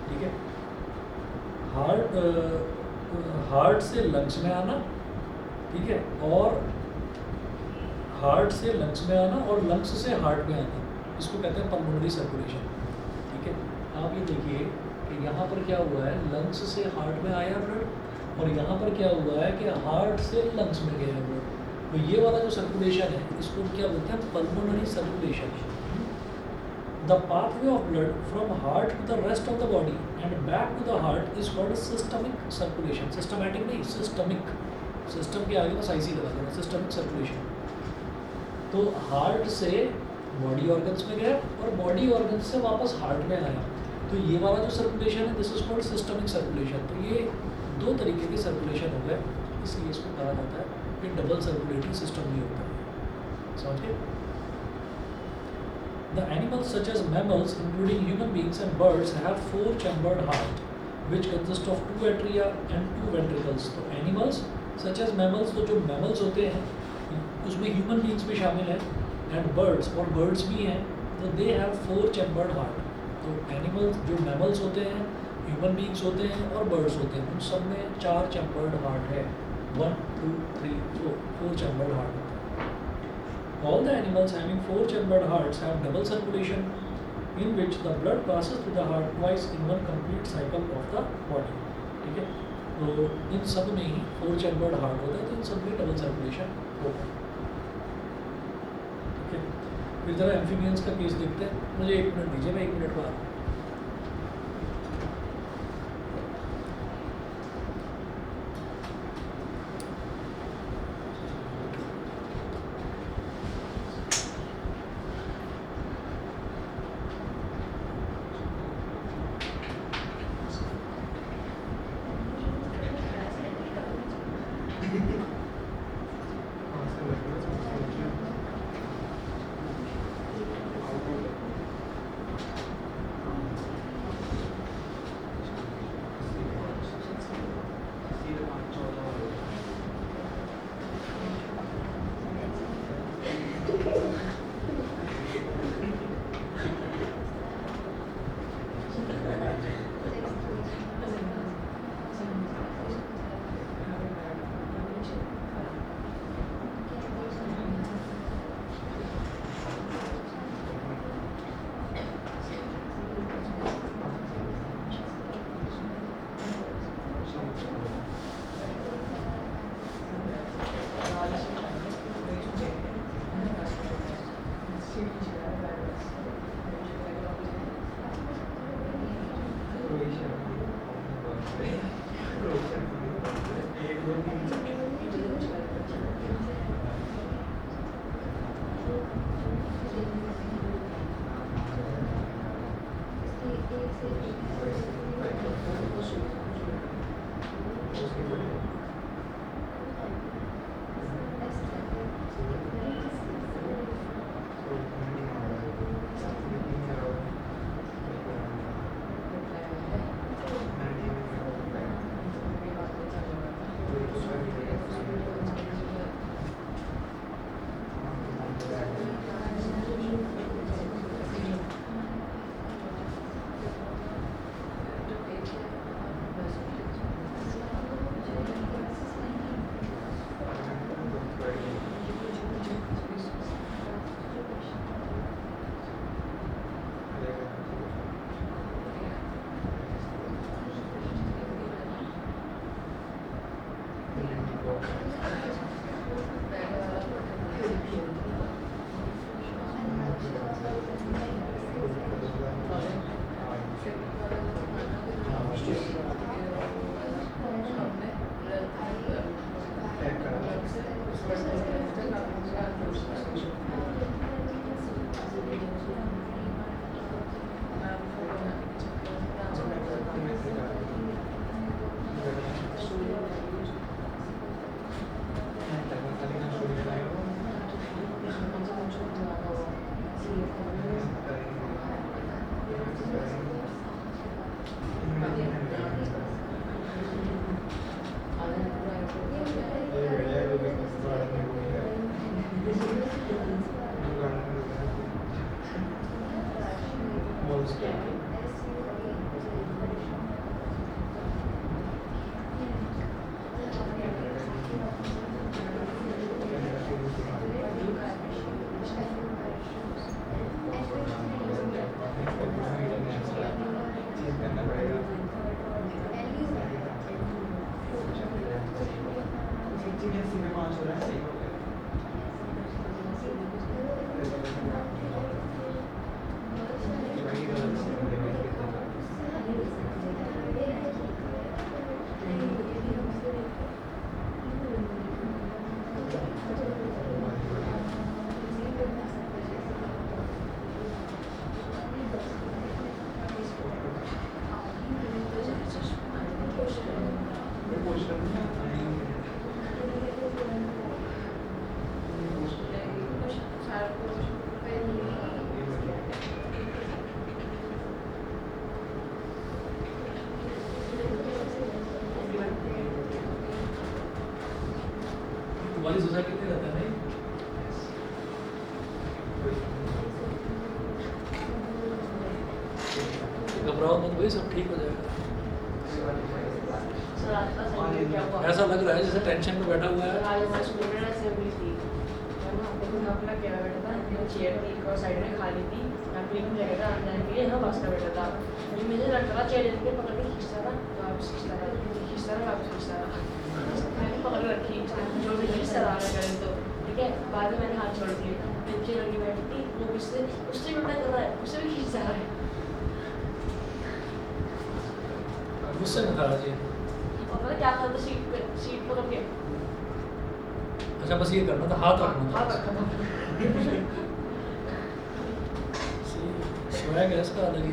A: ठीक है. हार्ट से लंग्स में आना, ठीक है, और हार्ट से लंग्स में आना और लंग्स से हार्ट में आना, इसको कहते हैं पल्मोनरी सर्कुलेशन, ठीक है. आप ये देखिए कि यहाँ पर क्या हुआ है, लंग्स से हार्ट में आया ब्लड, और यहाँ पर क्या हुआ है कि हार्ट से लंग्स में गया ब्लड. तो ये वाला जो सर्कुलेशन है, इसको क्या बोलते हैं? Pulmonary circulation. The pathway of blood from heart to the rest of the body and back to the heart is called systemic circulation. Systematic नहीं, सिस्टमिक. सिस्टम के आगे बस आईसी लगा देना, सिस्टमिक सर्कुलेशन. तो हार्ट से बॉडी ऑर्गन्स में गया और बॉडी ऑर्गन्स से वापस हार्ट में आया. तो ये वाला जो सर्कुलेशन है, this is called systemic circulation. तो ये 2 तरीके के सर्कुलेशन हो गए, इसलिए इसको कहा जाता है कि डबल सर्कुलेटरी सिस्टम भी होता है. समझिए. The animals such as mammals including human beings and birds have 4 chambered heart which consist of 2 atria and 2 ventricles. तो एनिमल्स सच एज मैमल्स, तो जो मैमल्स होते हैं उसमें ह्यूमन बीइंग्स भी शामिल हैं एंड बर्ड्स, और बर्ड्स भी हैं, तो दे हैव 4 चैम्बर्ड हार्ट. तो एनिमल्स जो मैमल्स होते हैं, ह्यूमन बीइंग्स होते हैं और बर्ड्स होते हैं, उन सब में 4 चैम्बर्ड हार्ट है. 1, 2, 3, 4 chambered heart. All the animals having 4 chambered hearts have double circulation in which the blood passes through the heart twice in one complete cycle of the body. ठीक है. तो इन सब में ही 4 चैम्बर्ड हार्ट होता है, तो इन सब में डबल सर्कुलेशन होता है. ठीक है. फिर जरा एम्फीबियंस का केस देखते हैं. मुझे 1 मिनट दीजिए, मैं 1 मिनट बाद.
E: एक दो तीन
A: तुम्हारी सोसाइटी में रहता है नहीं? घबराओ मत भाई, सब ठीक हो जाएगा।
B: सर आपका सही क्या हुआ?
A: ऐसा लग रहा है जैसे टेंशन में बैठा हुआ है।
B: आज हमारे स्कूल में असेंबली थी, है ना? तो मैं अपना क्या बैठा था, मेरी चेयर थी एक और साइड में खाली थी, मैं अपनी जगह था अंदर के लिए, हाँ बस का बैठा था। मुझे लग रहा चेयर लेके पकड़ के खींचता था, वापस खींचता था, वापस खींचता था। मैंने पकड़ रखी, जो भी खींचता रहा मैं करें तो, ठीक है? बाद में मैंने हाथ छोड़ दिए, नीचे लगी बैठी थी, वो उससे भी उल्टा कर रहा है, उससे भी खींचता रहा है।
A: गुस्से में था जी।
B: और पता क्या था, तो सीट पकड़ के
A: अच्छा बस ये करना था, हाथ रखना था।
B: हाथ रखा था।
A: स्वैग है इसका अलग ही।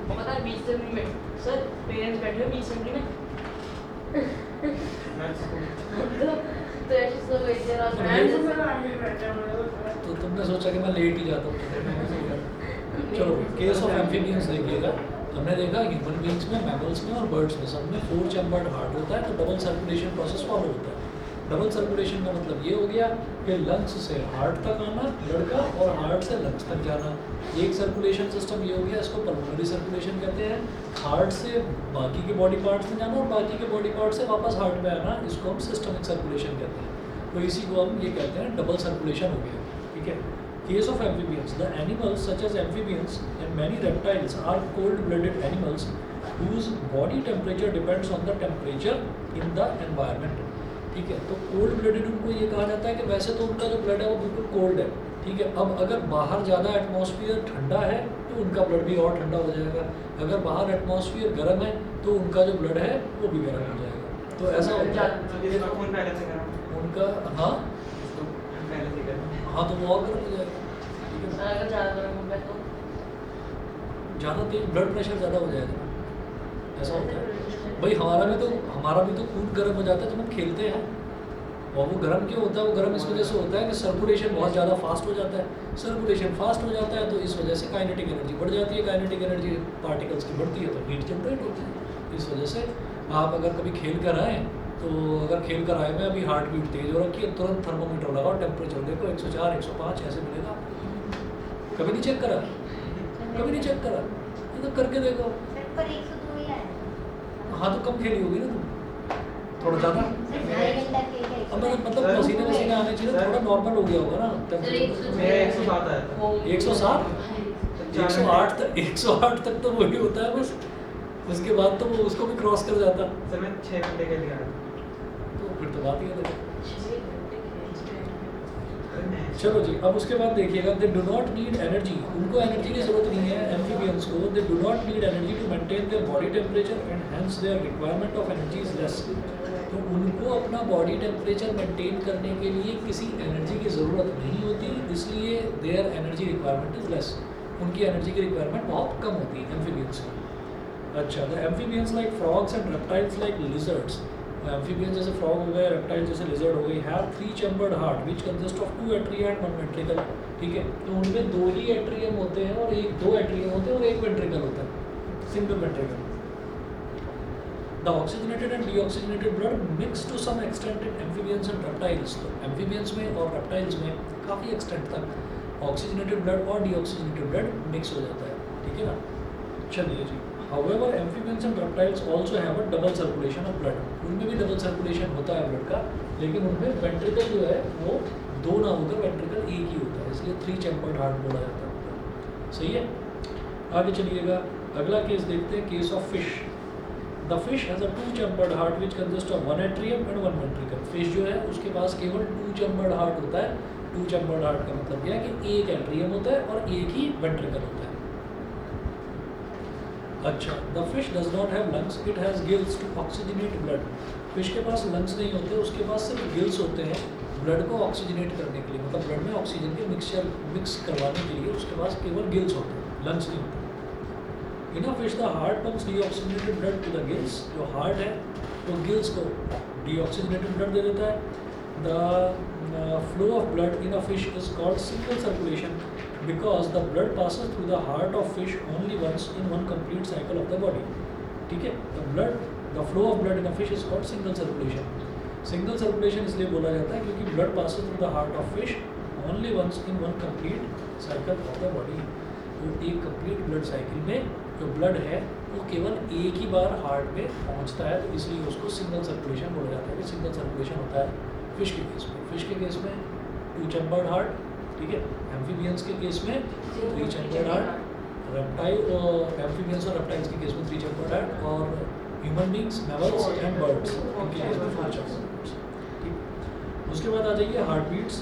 B: और पता है 20 जनवरी में सर पेरेंट्स बैठे हुए 20 जनवरी में, तो ऐसे सब ऐसे रात में
A: तो तुमने सोचा कि मैं लेट ही जाता हूँ। चलो केस ऑफ एम्फीबियंस देखिएगा। हमने देखा ह्यूमन बींग्स में, मैमल्स में और बर्ड्स में सब में 4 चैम्बर्ड हार्ट होता है, तो डबल सर्कुलेशन प्रोसेस फॉलो होता है। डबल सर्कुलेशन का मतलब ये हो गया कि लंग्स से हार्ट तक आना ब्लड का और हार्ट से लंग्स तक जाना। एक सर्कुलेशन सिस्टम ये हो गया, इसको पल्मोनरी सर्कुलेशन कहते हैं। हार्ट से बाकी के बॉडी पार्ट्स में जाना और बाकी के बॉडी पार्ट से वापस हार्ट में आना, इसको हम सिस्टमिक सर्कुलेशन कहते हैं। तो इसी को हम ये कहते हैं डबल सर्कुलेशन हो गया, ठीक है। Case of amphibians, the animals such as amphibians and many reptiles are cold-blooded animals whose body temperature depends on the temperature in the environment. ठीक है, तो कोल्ड ब्लडेड उनको ये कहा जाता है कि वैसे तो उनका जो ब्लड है वो बिल्कुल कोल्ड है, ठीक है। अब अगर बाहर ज़्यादा एटमॉस्फेयर ठंडा है तो तो उनका ब्लड भी और ठंडा हो जाएगा। अगर बाहर एटमॉस्फेयर गर्म है तो उनका जो ब्लड है वो भी गर्म हो जाएगा। तो ऐसा होता है
E: जिसका खून पहले से गर्म है,
A: उनका। हाँ
E: जिसको खून पहले से गर्म है।
A: हाँ, तो वो और गर्म हो जाएगा, ठीक है ना।
B: अगर ज़्यादा गर्म हो गया तो
A: ज़्यादा तेज ब्लड प्रेशर ज़्यादा हो जाएगा, ऐसा होता है भाई। हमारा भी तो खून गर्म हो जाता है जब हम खेलते हैं। और वो गर्म क्यों होता है? वो गर्म इस वजह से होता है कि सर्कुलेशन बहुत ज़्यादा फास्ट हो जाता है। सर्कुलेशन फास्ट हो जाता है तो इस वजह से काइनेटिक एनर्जी बढ़ जाती है। काइनेटिक एनर्जी पार्टिकल्स की बढ़ती है तो हीट जनरेट होती है। इस वजह से आप अगर कभी खेल कर आए तो अगर खेल कर आए में अभी हार्ट बीट तेज हो रखी है, तुरंत थर्मोमीटर लगाओ, टेम्परेचर देखो 104 105 ऐसे मिलेगा। कभी नहीं चेक करा? कभी नहीं चेक करा? ये तो करके देखो।
D: सर पर 102 ही आया।
A: हाँ तो कम खेली होगी ना तुम, थोड़ा ज़्यादा।
D: सर 2.5 घंटा खेल है।
A: अब मतलब पसीने वसीने आने चाहिए, थोड़ा नॉर्मल हो गया होगा ना टेम्परेचर।
E: मेरा 107 आया था।
A: 107 108 तक 108 तक तो वही होता है बस। उसके बाद तो वो उसको भी क्रॉस कर जाता।
E: सर मैं 6 घंटे के लिए आया था।
A: तो फिर तो बात ही अलग है।
B: 6 घंटे खेलते हैं।
A: चलो जी, अब उसके बाद देखिएगा, they do not need energy. उनको एनर्जी की जरूरत नहीं है एम्फीबियंस को। They do not need energy to maintain their body temperature and hence their requirement of energy is less. तो उनको अपना बॉडी टेम्परेचर मेंटेन करने के लिए किसी एनर्जी की ज़रूरत नहीं होती, इसलिए their energy requirement is less. उनकी एनर्जी की रिक्वायरमेंट बहुत कम होती है एम्फीबियंस की। अच्छा, the amphibians like frogs and reptiles like lizards. Amphibians जैसे फ्रॉग हो गए, रेप्टाइल जैसे लिजर्ड हो गई, have 3 chambered heart which consist of 2 atria and 1 ventricle. ठीक है, तो उनमें 2 ही एट्रियम होते हैं और 2 एट्रियम होते हैं और 1 वेंट्रिकल होता है, single ventricle. The oxygenated and deoxygenated blood mix to some extent in amphibians and reptiles। तो amphibians में और reptiles में काफ़ी extent तक oxygenated blood और deoxygenated blood mix हो जाता है, ठीक है ना। चलिए जी, however amphibians and reptiles also have a double circulation of blood। उनमें भी डबल सर्कुलेशन होता है ब्लड का, लेकिन उनमें वेंट्रिकल जो है वो 2 ना होकर वेंट्रिकल 1 ही होता है, इसलिए 3 चैम्बर्ड हार्ट बोला जाता है। सही है, आगे चलिएगा। अगला केस देखते हैं, case of fish. The fish has a 2 chambered heart which consist of 1 atrium and 1 ventricle. Fish जो है उसके पास केवल 2 चैम्बर्ड हार्ट होता है। 2 चैम्बर्ड हार्ट का मतलब क्या है कि 1 एट्रियम होता है और 1 ही वेंट्रिकल होता है। अच्छा, the fish does not have lungs, it has gills to oxygenate blood. Fish के पास लंग्स नहीं होते, उसके पास सिर्फ गिल्स होते हैं ब्लड को ऑक्सीजनेट करने के लिए, मतलब ब्लड में ऑक्सीजन के मिक्स करवाने के लिए उसके पास केवल गिल्स होते हैं, लंग्स नहीं होते। In a fish the heart pumps deoxygenated blood to the gills. जो हार्ट है वो गिल्स को डीऑक्सीजनेटेड ब्लड दे देता है। The flow of blood in a fish is called single circulation because the blood passes through the heart of fish only once in one complete cycle of the body। ठीक है, the flow of blood in a fish is called single circulation। Single circulation इसलिए बोला जाता है क्योंकि blood passes through the heart of fish only once in one complete cycle of the body। तो एक complete blood cycle में जो blood है वो केवल एक ही बार हार्ट में पहुंचता है, तो इसलिए उसको सिंगल सर्कुलेशन बोला जाता है कि सिंगल सर्कुलेशन होता है फिश के केस में। फिश के केस में 2 चैम्बर्ड हार्ट, ठीक है। एम्फीबियंस के केस में 3 चैम्बर्ड हार्ट, रेप्टाइल और एम्फीबियंस और रेप्टाइल्स के केस में 3 चैम्बर्ड हार्ट, और human beings, mammals and birds इनके केस में 4 चैम्बर्ड हार्ट्स। ठीक, उसके बाद आ जाइए heart beats.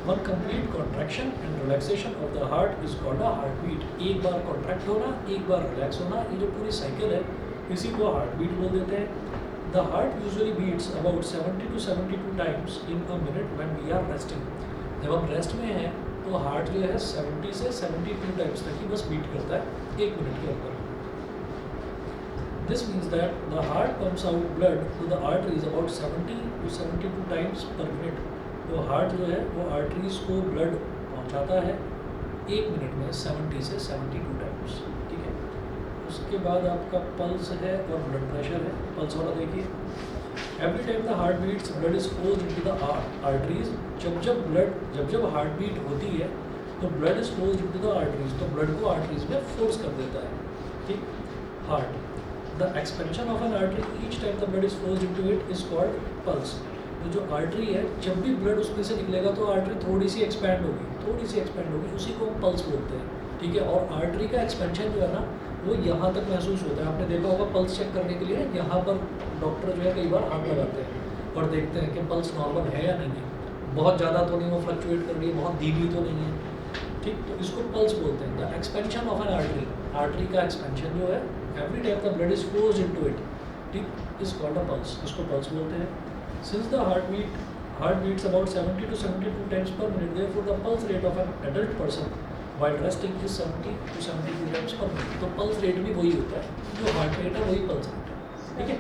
A: One complete contraction and relaxation of the heart is called a heart beat. एक बार कॉन्ट्रैक्ट होना, एक बार रिलैक्स होना, ये जो पूरी साइकिल है इसी को हार्ट बीट बोल देते हैं। The heart usually beats about 70 to 72 times in a minute when we are resting. जब हम रेस्ट में हैं तो हार्ट जो है 70 से 72 टाइम्स तक ही बस बीट करता है 1 मिनट के अंदर। This means that the heart pumps out blood to the arteries about 70 to 72 times per minute. तो हार्ट जो है वो आर्टरीज को ब्लड पहुंचाता है 1 मिनट में 70 से 72 टाइम्स। ठीक है, उसके बाद आपका पल्स है और ब्लड प्रेशर है। पल्स वाला देखिए, every time the heart beats blood is flows into the arteries. जब हार्ट बीट होती है तो blood is flows into the arteries, तो ब्लड को आर्टरीज में फोर्स कर देता है। ठीक, heart the expansion of an artery each time the blood is flows into it is called pulse. तो जो आर्टरी है जब भी ब्लड उसमें से निकलेगा तो आर्टरी थोड़ी सी एक्सपैंड होगी, उसी को हम पल्स बोलते हैं। ठीक है, और आर्टरी का एक्सपेंशन जो है ना वो यहाँ तक महसूस होता है। आपने देखा होगा पल्स चेक करने के लिए यहाँ पर डॉक्टर जो है कई बार हाथ लगाते हैं और देखते हैं कि पल्स नॉर्मल है या नहीं है, बहुत ज़्यादा तो नहीं वो फ्लक्चुएट कर रही है, बहुत धीमी तो नहीं है। ठीक, तो इसको पल्स बोलते हैं। The expansion of an artery, artery का एक्सपेंशन जो है every time the blood is flows into it, ठीक, इज कॉल्ड अ पल्स, इसको पल्स बोलते हैं। Since the heart beats about 70 to 72 times per minute, therefore the pulse rate of an adult person while resting is 70 to 72 times per minute। तो पल्स रेट भी वही होता है, जो हार्ट रेट है वही पल्स रेट है, ठीक है।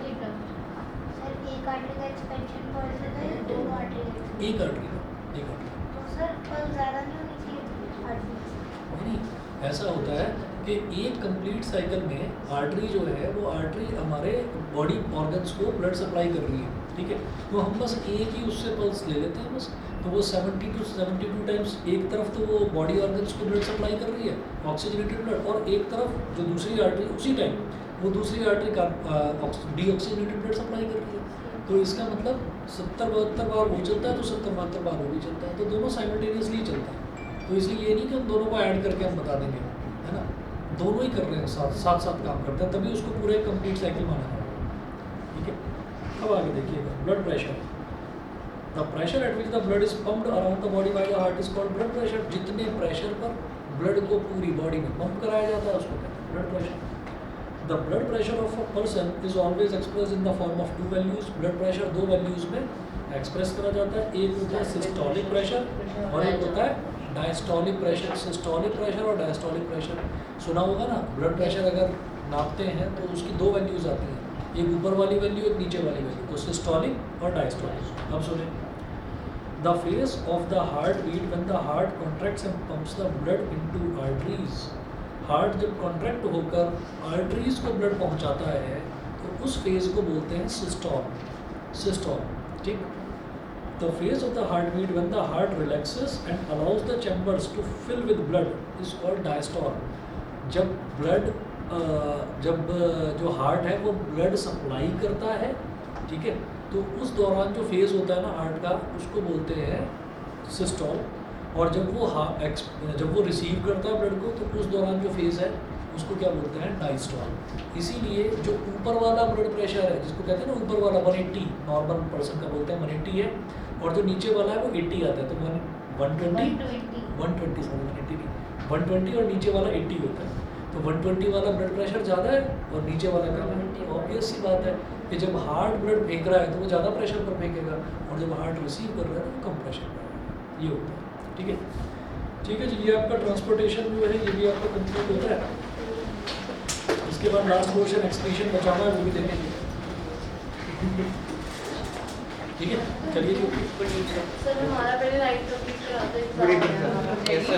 D: सर एक आर्टरी का एक्सपेंशन पॉइंट है, दोनों आर्टरी का?
A: एक आर्टरी का, एक आर्टरी का।
D: तो सर पल्स ज़्यादा नहीं होनी चाहिए आर्टरी?
A: नहीं, ऐसा होता है कि एक कंप्लीट साइकिल में आर्टरी जो है वो आर्टरी हमारे बॉडी ऑर्गन्स को ब्लड सप्लाई कर रही है, ठीक है। तो हम बस एक ही उससे पल्स ले लेते हैं बस, तो वो 70 to 72 टाइम्स एक तरफ तो वो बॉडी ऑर्गन्स को ब्लड सप्लाई कर रही है ऑक्सीजनेटेड ब्लड, और एक तरफ जो दूसरी आर्टरी उसी टाइम वो दूसरी आर्टरी का डीऑक्सीजनेटेड ब्लड सप्लाई कर रही है। तो इसका मतलब 70-72 बार वो चलता है तो 70-72 बार वो भी चलता है, तो दोनों साइमल्टेनियसली चलता है। तो इसलिए ये नहीं कि हम दोनों को ऐड करके हम बता देंगे, है ना, दोनों ही कर रहे हैं, साथ साथ काम करते हैं, तभी उसको पूरे कंप्लीट साइकिल माना जाएगा, ठीक है। अब आगे देखिएगा, blood pressure. The pressure at which the blood is pumped around the body by the heart is called blood pressure. जितने प्रेशर पर ब्लड को पूरी बॉडी में पंप कराया जाता है उसको कहते हैं blood pressure. The blood pressure of a person is always express in the form of 2 values. Blood pressure 2 values में एक्सप्रेस करा जाता है, एक होता है सिस्टोलिक प्रेशर और एक होता है डायस्टोलिक प्रेशर। सिस्टोलिक प्रेशर और डायस्टोलिक प्रेशर सुना होगा ना, ब्लड प्रेशर अगर नापते हैं तो उसकी 2 वैल्यूज आती हैं, एक ऊपर वाली वैल्यू एक नीचे वाली वैल्यू, तो सिस्टोलिक और डायस्टोलिक। अब सुने, the phase of the heart beat when the heart contracts and pumps the blood into arteries. Heart जब कॉन्ट्रैक्ट होकर आर्टरीज को ब्लड पहुंचाता है तो उस फेज को बोलते हैं सिस्टोल, सिस्टोल, ठीक। The phase of the heartbeat when the heart relaxes and allows the chambers to fill with blood is called diastole। जब ब्लड जो हार्ट है वो ब्लड सप्लाई करता है, ठीक है, तो उस दौरान जो फेज होता है ना हार्ट का उसको बोलते हैं सिस्टोल। और जब वो रिसीव करता है ब्लड को तो उस दौरान जो फेज है उसको क्या बोलते हैं, डायस्टोल। इसीलिए जो ऊपर वाला ब्लड प्रेशर है जिसको कहते हैं ना ऊपर वाला 180, नॉर्मल पर्सन का बोलते हैं 180 है, और जो नीचे वाला है वो 80 आता है, तो 120 और नीचे वाला 80 होता है। तो 120 वाला ब्लड प्रेशर ज़्यादा है और नीचे वाला कम है। ऑब्वियस सी बात है कि जब हार्ट ब्लड फेंक रहा है तो वो ज़्यादा प्रेशर पर फेंकेगा, और जब हार्ट रिसीव कर रहा है तो कम प्रेशर पर आएगा, ये होता है, ठीक है। ठीक है जी, ये आपका ट्रांसपोर्टेशन जो है ये भी आपका कंप्लीट होता है। इसके बाद लास्ट क्वेश्चन एक्सक्रीशन बचा हुआ है, वो भी देखेंगे, ठीक है। चलिए जी,
B: सर हमारा पहले लाइट कंप्लीट कराते
E: Good evening, sir. Yes, sir.